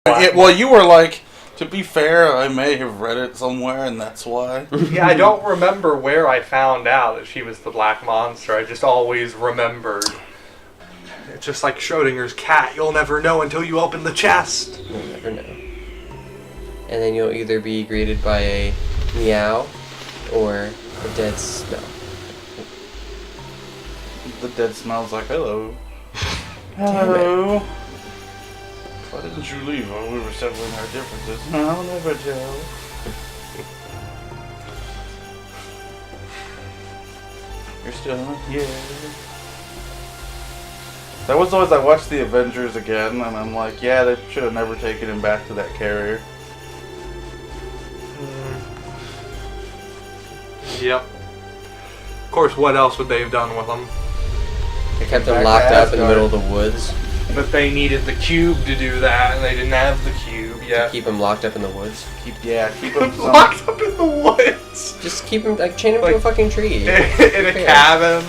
Well, you were like, to be fair, I may have read it somewhere, and that's why. Yeah, I don't remember where I found out that she was the Black Monster. I just always remembered. It's just like Schrodinger's cat. You'll never know until you open the chest. You'll never know. And then you'll either be greeted by a meow or a dead smell. The dead smells like, hello. Hello. Why didn't you leave while we were settling our differences? I'll never tell. You're still not here. That was always, I watched the Avengers again, and I'm like, yeah, they should have never taken him back to that carrier. Yep. Of course, what else would they have done with him? They kept him locked up in the middle of the woods. But they needed the cube to do that, and they didn't have the cube yet. To keep him locked up in the woods. Keep him locked up in the woods. Just keep him, like, chain him to a fucking tree. In a cabin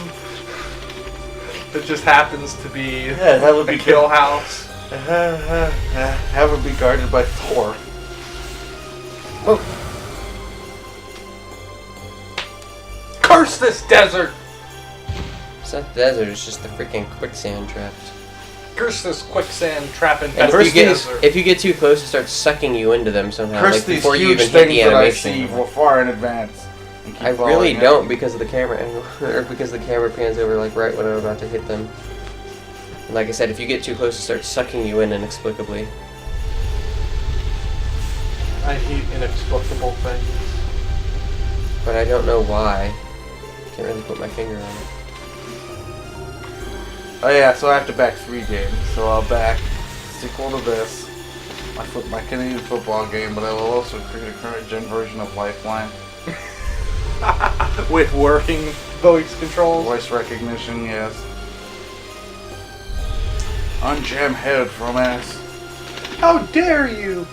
that just happens to be that would be a kill house. Have it be guarded by Thor. Oh. Curse this desert! It's not the desert, it's just the freaking quicksand traps. Curse this quicksand trap And infested desert. if you get too close, it starts sucking you into them somehow. Curse like these before you huge even hit things the that I animation. see far in advance. I really don't because of the camera angle, or because the camera pans over like right when I'm about to hit them. And like I said, if you get too close, it starts sucking you in inexplicably. I hate inexplicable things. But I don't know why. Can't really put my finger on it. Oh yeah, so I have to back 3 games. So I'll back sequel to this, my Canadian football game, but I will also create a current gen version of Lifeline. With working voice controls? Voice recognition, yes. Unjam head from ass. How dare you!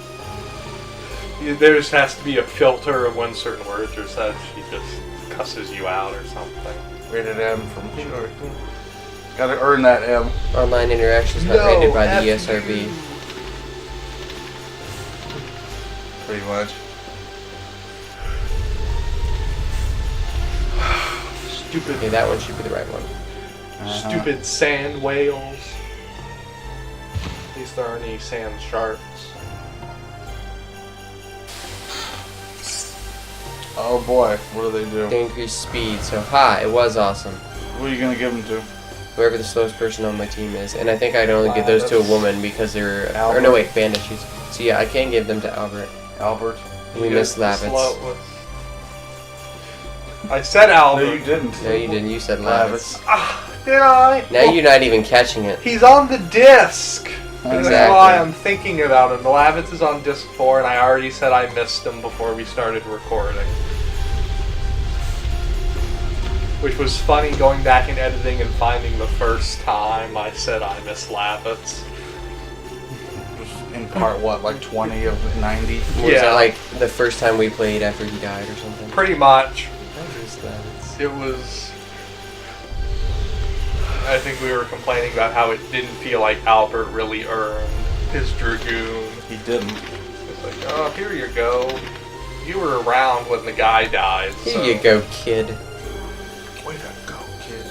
There just has to be a filter of when certain words are said. She just cusses you out or something. Rated M from sure. Gotta earn that M. Online interactions not rated by the ESRB. Pretty much. Stupid. Okay, that one should be the right one. Stupid sand whales. At least there aren't any sand sharks. Oh boy, what do they do? They increase speed, so it was awesome. Who are you gonna give them to? Whoever the slowest person on my team is. And I think I'd only give those to a woman because they're... Albert. Or no, wait, bandit shoes. So yeah, I can give them to Albert. Albert. We missed Lavitz. I said Albert. No, you didn't. No, you didn't. You said Lavitz. Did I? Now you're not even catching it. He's on the disc. Exactly. That's why I'm thinking about him. Lavitz is on disc 4, and I already said I missed him before we started recording. Which was funny going back and editing and finding the first time I said I missed Lavitz. In part, what, like 20 of 90? Was that like the first time we played after he died or something? Pretty much. That was Lavitz. It was... I think we were complaining about how it didn't feel like Albert really earned his Dragoon. He didn't. It's like, oh, here you go. You were around when the guy died. Here you go, kid. Way to go, kid.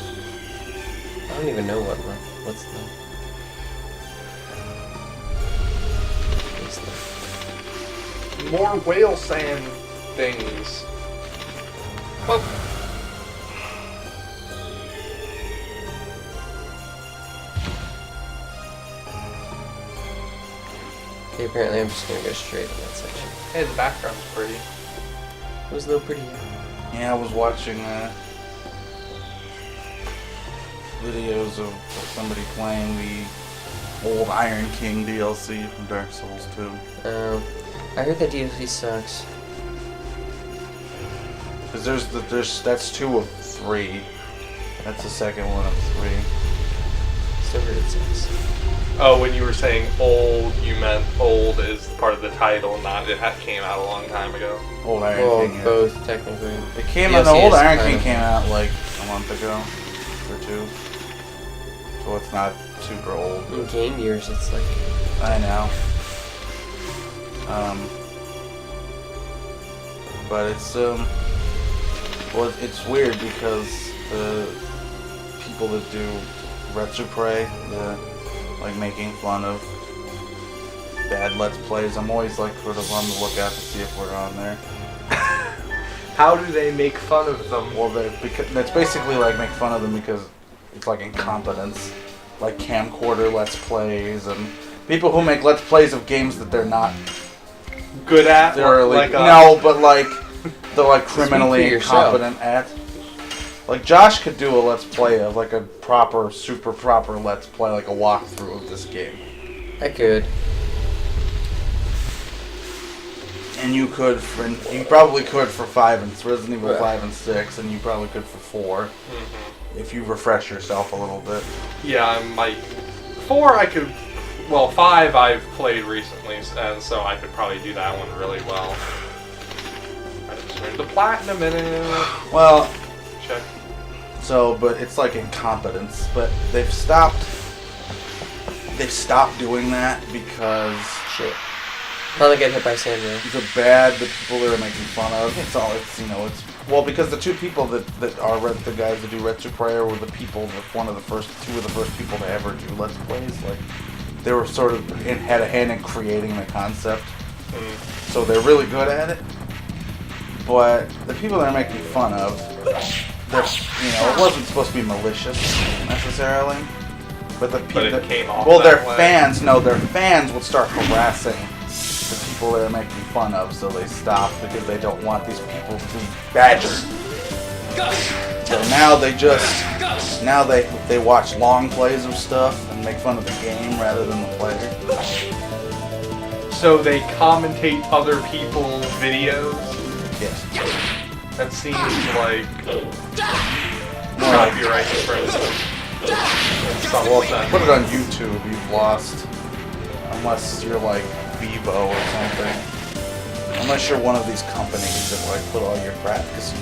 I don't even know what's the... More whale sand things. Well, Okay, apparently I'm just gonna go straight in that section. hey, the background's pretty. It was a little pretty. Yeah, I was watching videos of somebody playing the old Iron King DLC from Dark Souls 2. I heard that DLC sucks. Because that's 2 of 3. That's the second one of 3. Still heard it sucks. Oh, when you were saying old, you meant old is part of the title, not it came out a long time ago. Old Iron King. Both technically. It came out. The old Iron King came out like a month ago or 2, so it's not super old. In game years, it's like... I know. But it's well, it's weird because the people that do Retsuprey, like making fun of bad Let's Plays, I'm always like sort of on the lookout to see if we're on there. How do they make fun of them? Well, that's basically like make fun of them because it's like incompetence, like camcorder Let's Plays and people who make Let's Plays of games that they're not Good at? thoroughly. Like No, but like they're like Speak criminally for yourself. incompetent at. Like Josh could do a Let's Play of like a proper, super proper Let's Play, like a walkthrough of this game. I could. And you could you probably could for 5 and Resident Evil Right. 5 and 6, and you probably could for 4 if you refresh yourself a little bit. Yeah, I might. 4 I could. Well, 5 I've played recently, and so I could probably do that one really well. I just earned the platinum in it. Well, Check. so but it's like incompetence, but they've stopped doing that because Shit. Probably get hit by sand rail. the people that are making fun of. It's well because the two people that are the guys that do Retro Prayer were the people that two of the first people to ever do Let's Plays. Like they were sort of had a hand in creating the concept, so they're really good at it. But the people that are making fun of, it wasn't supposed to be malicious necessarily. But the people But it came off well, that their way. fans would start harassing the people that are making fun of, so they stopped because they don't want these people to be badgered. So now they watch long plays of stuff and make fun of the game rather than the player. So they commentate other people's videos? Yes. That seems like More like, copyright infringement. well, if you put it on YouTube, you've lost, unless you're like Vivo or something. Unless you're one of these companies that like put all your crap, because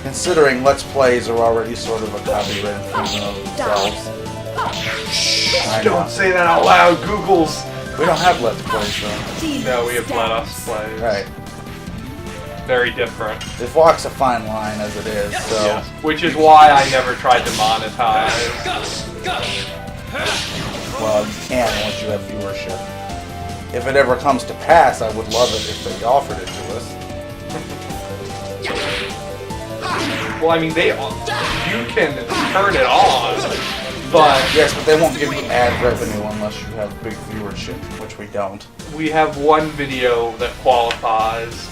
considering Let's Plays are already sort of a copyright infringement of themselves. I know. Don't say that out loud, Google's. We don't have Let's Plays though. No, we have Let Us Play. Right. Very different. It walks a fine line as it is, so. Yes. Which is why I never tried to monetize. Well, you can't unless you have viewership. If it ever comes to pass, I would love it if they offered it to us. Well, I mean, you can turn it on, but Yes, but they won't give you ad revenue unless you have big viewership, which we don't. we have one video that qualifies.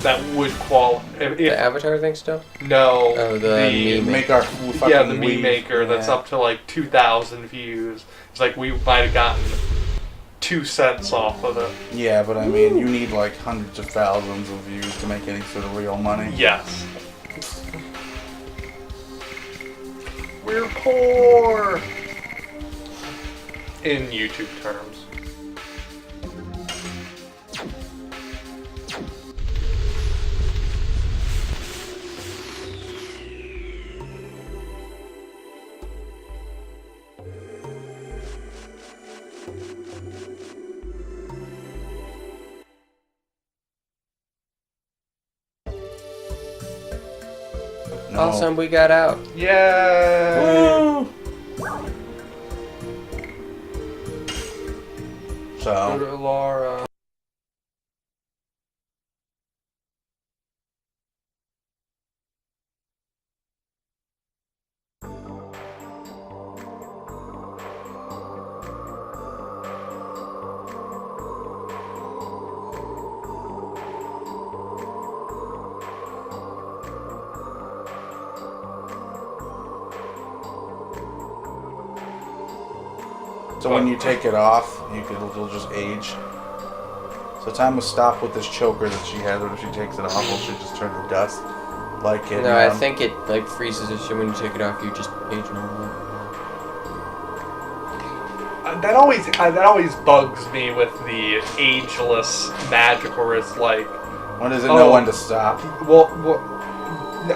That would qualify. The Avatar thing still? No, Oh, the meme. Make our fucking yeah, the Wii. meme maker that's up to like 2,000 views. It's like we might have gotten 2 cents off of it. Yeah, but I mean, you need like hundreds of thousands of views to make any sort of real money. Yes. We're poor in YouTube terms. No. Awesome, we got out. Yay! So, Ulara. so when you take it off, it'll just age. So time will stop with this choker that she has, but if she takes it off, it'll should just turn to dust. Like it. No, I think it like freezes the shit when you take it off. You just age normally. That always bugs me with the ageless magic, where it's like, When does it know when to stop? well,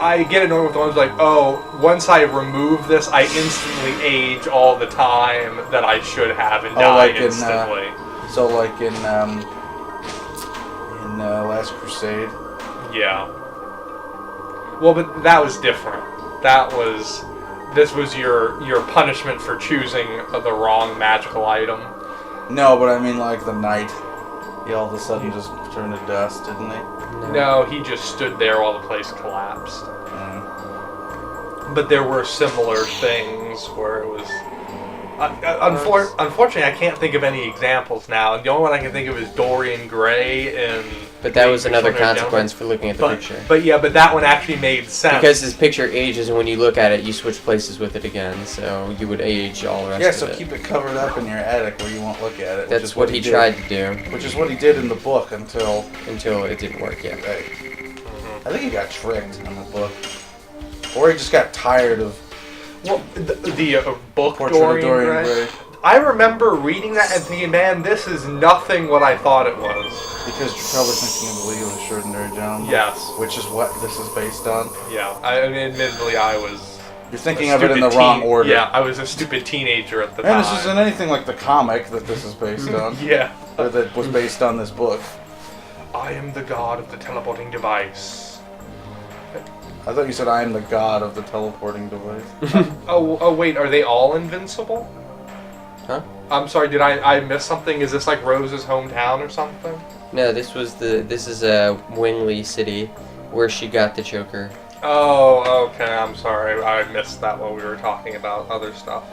I get annoyed with the ones like, oh, once I remove this, I instantly age all the time that I should have and die like in, instantly. So like in No, Last Crusade. Yeah. Well, but that was different. This was your punishment for choosing the wrong magical item. No, but I mean like the knight. He all of a sudden just turned to dust, didn't he? No, he just stood there while the place collapsed. But there were similar things where it was... unfortunately, I can't think of any examples now. The only one I can think of is Dorian Gray in... But that was another consequence for looking at the picture. But that one actually made sense. Because his picture ages, and when you look at it, you switch places with it again, so you would age all the rest of it. Yeah, so keep it covered up in your attic where you won't look at it. That's what he tried to do. Which is what he did in the book until it didn't work yet. Right. I think he got tricked in the book. Or he just got tired of... Well, the book Portrait of Dorian Gray. I remember reading that and thinking, man, this is nothing what I thought it was. Because you're probably thinking of The League of Extraordinary Gentlemen. Yes. Which is what this is based on. Yeah. I mean, admittedly, I was... You're thinking of it in the wrong order. Yeah, I was a stupid teenager at the time. And this isn't anything like the comic that this is based on. Yeah. Or that was based on this book. I am the god of the teleporting device. I thought you said I am the god of the teleporting device. Oh, wait, are they all invincible? Huh? I'm sorry, did I miss something? Is this like Rose's hometown or something? No, this is Wingley City, where she got the choker. Oh, okay, I'm sorry. I missed that while we were talking about other stuff.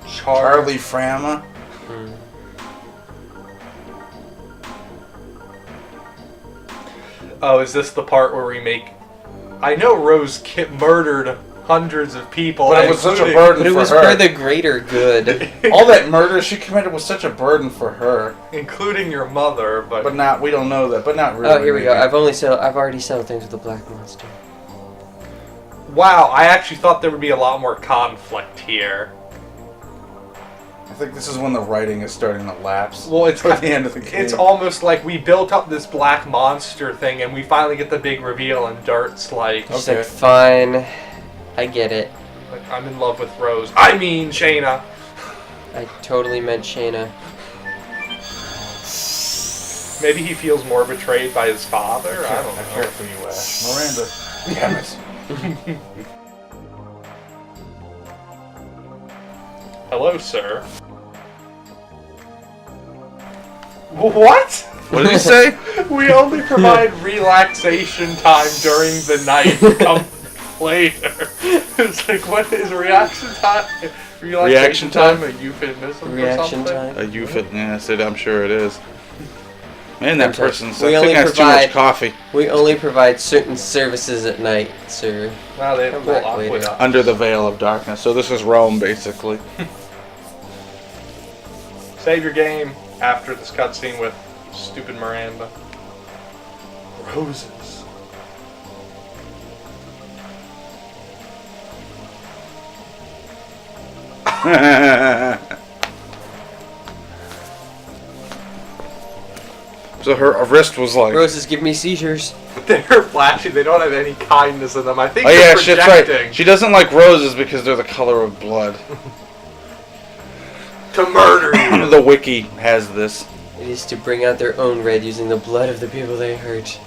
Charlie Frama? Oh, is this the part where we make... I know Rose murdered hundreds of people. But it was such a burden for her. But it was for the greater good. All that murder she committed was such a burden for her. Including your mother, but... But not, we don't know that, but not really. Oh, here we go. I've already settled things with the Black Monster. Wow, I actually thought there would be a lot more conflict here. I think this is when the writing is starting to lapse. Well, it's at the end of the game. It's almost like we built up this black monster thing, and we finally get the big reveal, and Dart's like, She's like, fine, I get it. Like, I'm in love with Rose. I mean, Shayna. I totally meant Shayna. Maybe he feels more betrayed by his father. I don't know. I care for you, Miranda. Damn it. Hello, sir. What? What did he say? We only provide relaxation time during the night. Come later. It's like, what is reaction time? Reaction time? A euphemism Reaction or something? time? A euphemism, yes, I'm sure it is. Man, that person's We I think has too much coffee. We only provide certain services at night, sir. Wow, they have Come cool back later. aqueduct. Under the veil of darkness. So this is Rome, basically. Save your game after this cutscene with stupid Miranda. Roses. So her wrist was like... Roses give me seizures. They're flashy. They don't have any kindness in them. I think Oh they're yeah, projecting. shit's right. She doesn't like roses because they're the color of blood. To murder you. The wiki has this. It is to bring out their own red using the blood of the people they hurt.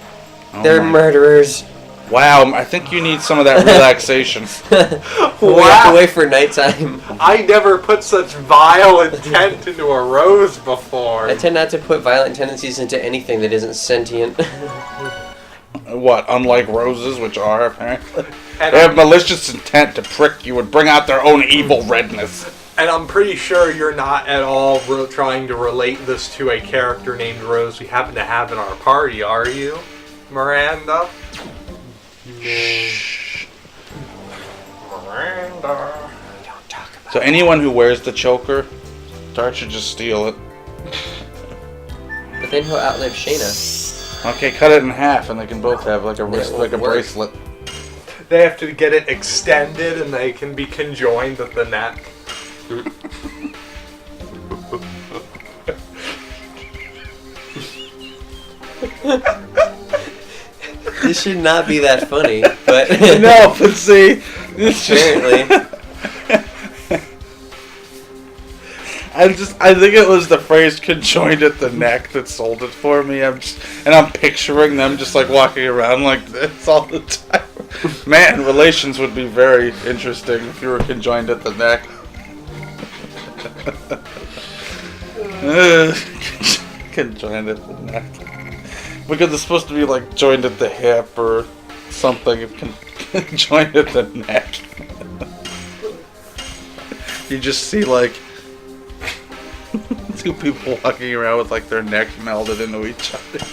Oh They're my- murderers. Wow, I think you need some of that relaxation. We have to wait for nighttime. I never put such vile intent into a rose before. I tend not to put violent tendencies into anything that isn't sentient. What, unlike roses, which are apparently? And They have malicious intent to prick you and bring out their own evil redness. And I'm pretty sure you're not at all trying to relate this to a character named Rose we happen to have in our party, are you, Miranda? Shh. Miranda. Don't talk about So anyone who wears the choker, Dart should just steal it. But then he'll outlive Shayna. Okay, cut it in half and they can both have like a wrist, won't like a work. bracelet. They have to get it extended and they can be conjoined at the neck. This should not be that funny, but No, but see, it's just... apparently. I think it was the phrase "conjoined at the neck" that sold it for me. I'm picturing them just like walking around like this all the time. Man, relations would be very interesting if you were conjoined at the neck. Conjoined at the neck. Because it's supposed to be like joined at the hip or something. Conjoined at the neck. You just see like two people walking around with like their neck melded into each other.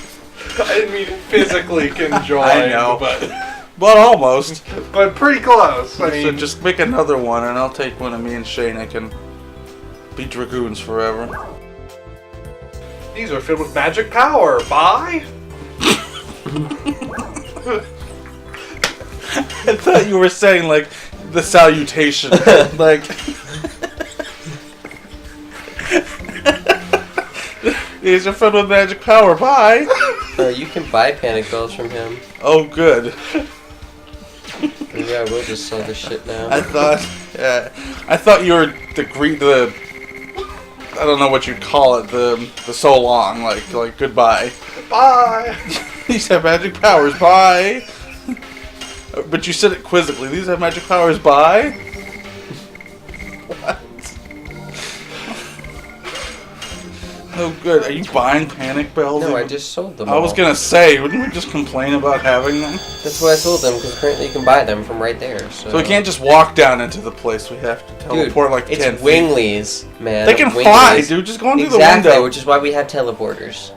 I didn't mean physically conjoined. I know, but almost. But pretty close. I mean, So just make another one, and I'll take one of me and Shayna can be Dragoons forever. these are filled with magic power. Bye. I thought you were saying like the salutation, like. These are filled with magic power. Bye. You can buy panic bells from him. Oh, good. Maybe I will just sell this shit now. I thought you were the I don't know what you'd call it, the so long, like goodbye. Bye. These have magic powers. Bye. But you said it quizzically. These have magic powers. Bye. What? Oh, good. Are you buying panic bells? No, I just sold them. I was gonna say, wouldn't we just complain about having them? That's why I sold them, because apparently you can buy them from right there. So we can't just walk down into the place. We have to teleport like 10 feet. It's winglies, man. They can fly, dude. Just go into the window. Exactly, which is why we have teleporters.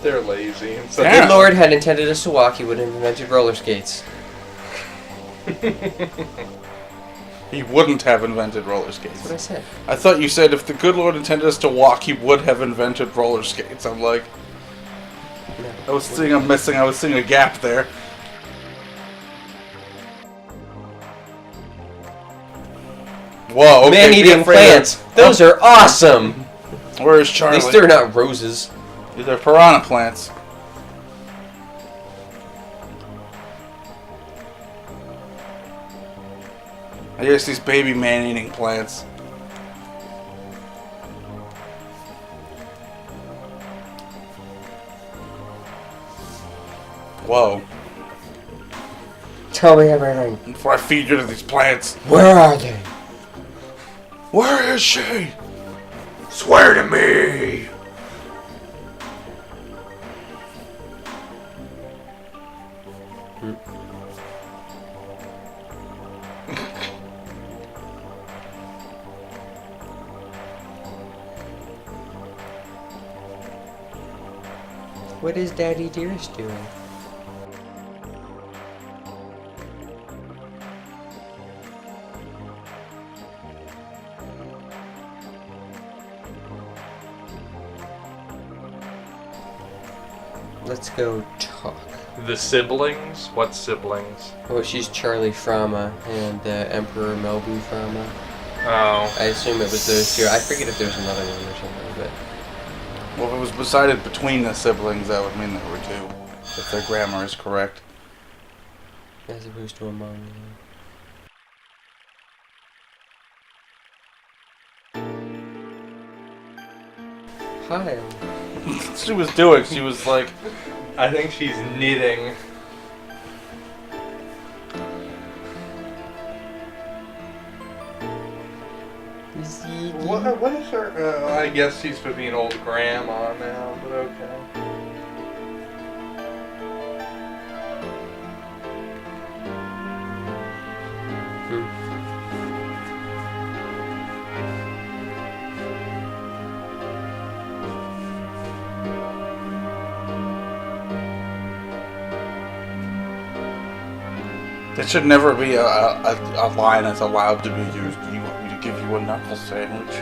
They're lazy. So the good Lord had intended us to walk, he would have invented roller skates. He wouldn't have invented roller skates. That's what I said. I thought you said if the good Lord intended us to walk, he would have invented roller skates. I'm like, no, I was seeing a gap there. Whoa, okay, man-eating plants. Those are awesome. Where is Charlie? At least they're not roses. These are piranha plants. I guess these baby man-eating plants. Whoa. Tell me everything. Before I feed you to these plants. Where are they? Where is she? Swear to me! What is Daddy Dearest doing? Let's go talk. The siblings? What siblings? Oh, she's Charlie Frama and Emperor Melbu Frama. Oh. I assume it was those two. I forget if there's another one or something, but... Well, if it was decided between the siblings, that would mean there were two. If their grammar is correct. As opposed to among them. Hi. She was doing. She was like... I think she's knitting. What is her... I guess she's supposed to be an old grandma now, but okay. There should never be a line that's allowed to be used. You want me to give you a knuckle sandwich?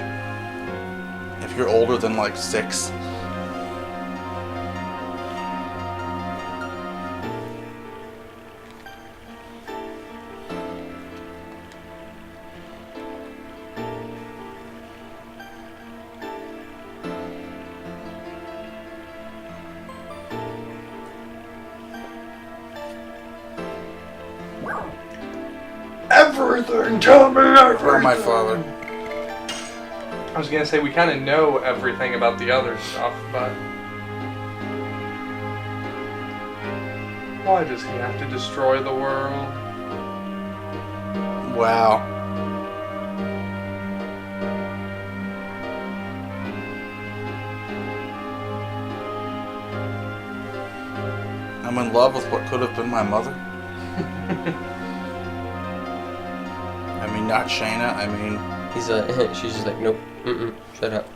If you're older than like 6. Everything, tell me everything. Or my father. I was gonna say, we kind of know everything about the other stuff, but why does he have to destroy the world? Wow. I'm in love with what could have been my mother. I mean, not Shayna. I mean, She's just like, nope, shut up.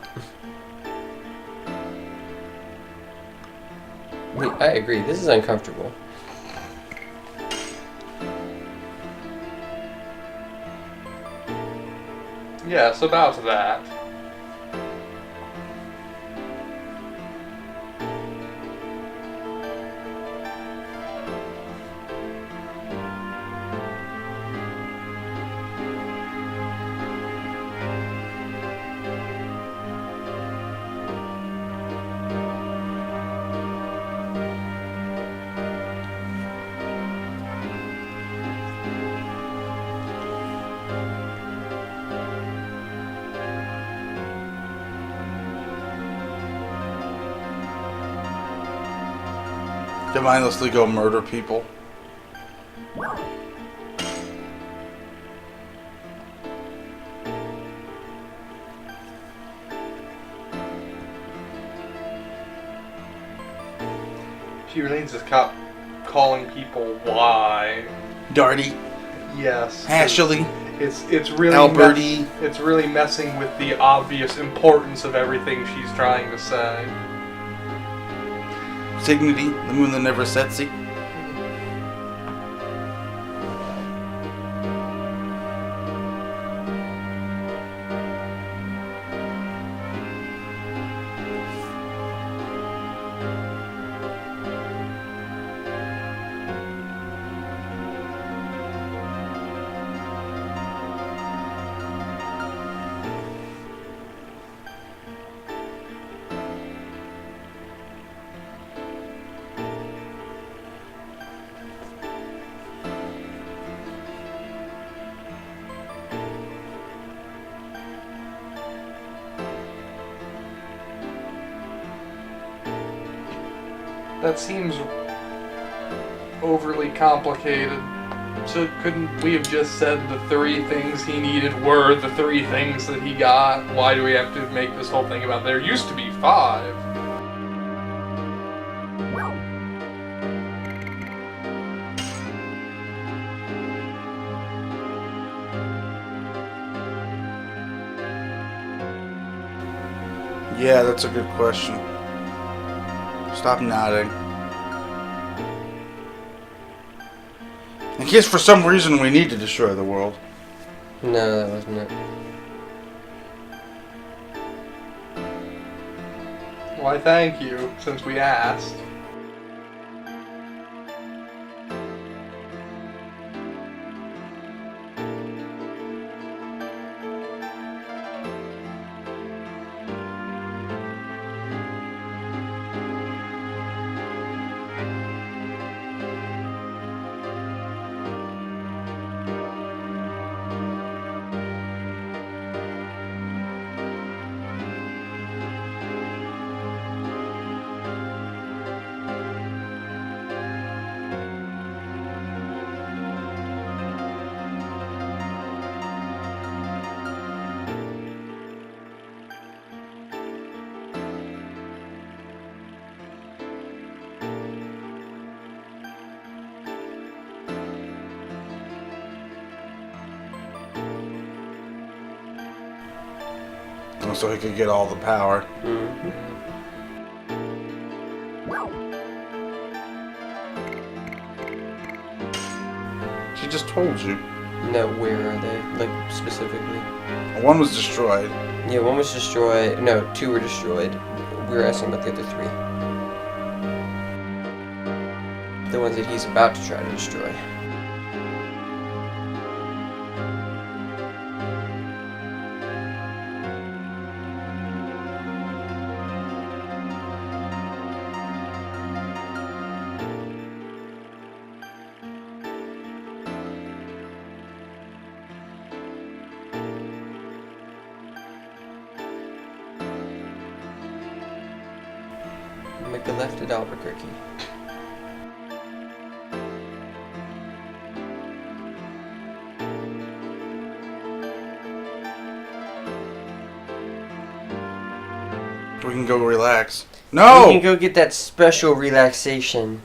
Wait, I agree. This is uncomfortable. Yes, about that. to mindlessly go murder people. She really needs to stop calling people why. Darty. Yes. Ashley. It's really Alberti. it's really messing with the obvious importance of everything she's trying to say. Signity, the moon that never sets. See? That seems overly complicated. So couldn't we have just said the 3 things he needed were the 3 things that he got? Why do we have to make this whole thing about there used to be 5? Yeah, that's a good question. Stop nodding. In case for some reason we need to destroy the world. No, that wasn't it. Why, thank you, since we asked. So he could get all the power. Mm-hmm. She just told you. No, where are they? Like, specifically? One was destroyed. Yeah, 1 was destroyed. No, 2 were destroyed. We were asking about the other 3. The ones that he's about to try to destroy. Make a left at Albuquerque. We can go relax. We No! can go get that special relaxation.